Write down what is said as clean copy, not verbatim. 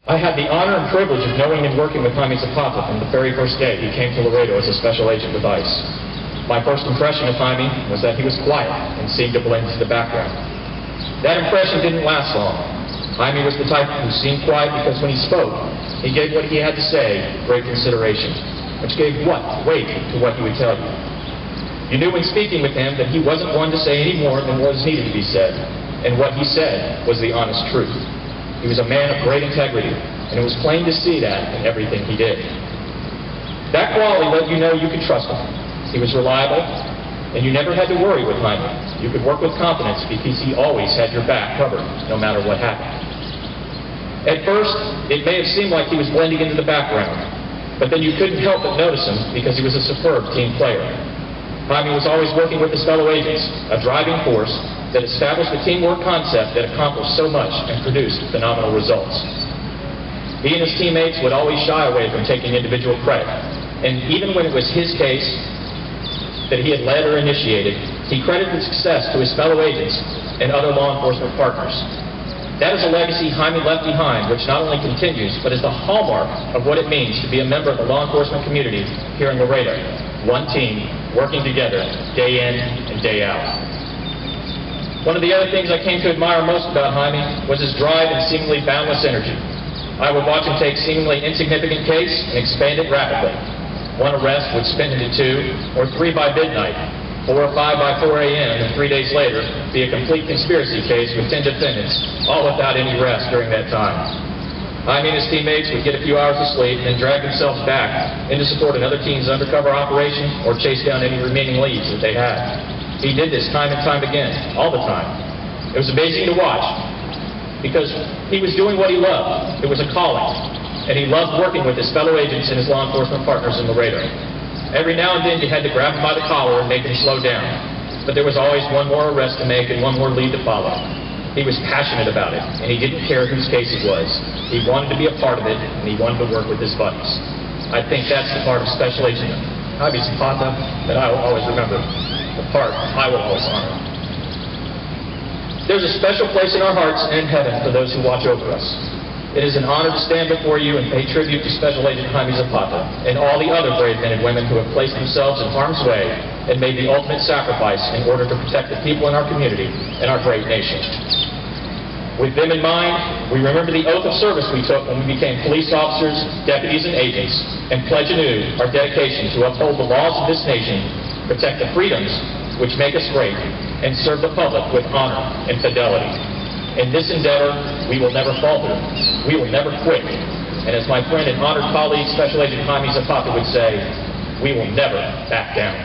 I had the honor and privilege of knowing and working with Jaime Zapata from the very first day he came to Laredo as a special agent with ICE. My first impression of Jaime was that he was quiet and seemed to blend into the background. That impression didn't last long. Jaime was the type who seemed quiet because when he spoke, he gave what he had to say great consideration, which gave weight to what he would tell you. You knew when speaking with him that he wasn't one to say any more than was needed to be said, and what he said was the honest truth. He was a man of great integrity, and it was plain to see that in everything he did. That quality let you know you could trust him. He was reliable, and you never had to worry with Jaime. You could work with confidence because he always had your back covered, no matter what happened. At first, it may have seemed like he was blending into the background, but then you couldn't help but notice him because he was a superb team player. Jaime was always working with his fellow agents, a driving force that established a teamwork concept that accomplished so much and produced phenomenal results. He and his teammates would always shy away from taking individual credit, and even when it was his case that he had led or initiated, he credited the success to his fellow agents and other law enforcement partners. That is a legacy Jaime left behind, which not only continues, but is the hallmark of what it means to be a member of the law enforcement community here in Laredo. One team, working together, day in and day out. One of the other things I came to admire most about Jaime was his drive and seemingly boundless energy. I would watch him take seemingly insignificant case and expand it rapidly. One arrest would spin into 2 or 3 by midnight, 4 or 5 by 4 a.m., and 3 days later be a complete conspiracy case with 10 defendants, all without any rest during that time. Jaime and his teammates would get a few hours of sleep and then drag themselves back in to support another team's undercover operation or chase down any remaining leads that they had. He did this time and time again, all the time. It was amazing to watch because he was doing what he loved. It was a calling, and he loved working with his fellow agents and his law enforcement partners in Laredo. Every now and then you had to grab him by the collar and make him slow down, but there was always one more arrest to make and one more lead to follow. He was passionate about it, and he didn't care whose case it was. He wanted to be a part of it, and he wanted to work with his buddies. I think that's the part of Special Agent Jaime Zapata that I will always remember, the part I will always honor. There's a special place in our hearts and in heaven for those who watch over us. It is an honor to stand before you and pay tribute to Special Agent Jaime Zapata and all the other brave men and women who have placed themselves in harm's way and made the ultimate sacrifice in order to protect the people in our community and our great nation. With them in mind, we remember the oath of service we took when we became police officers, deputies, and agents, and pledge anew our dedication to uphold the laws of this nation, protect the freedoms which make us great, and serve the public with honor and fidelity. In this endeavor, we will never falter. We will never quit. And as my friend and honored colleague, Special Agent Jaime Zapata would say, we will never back down.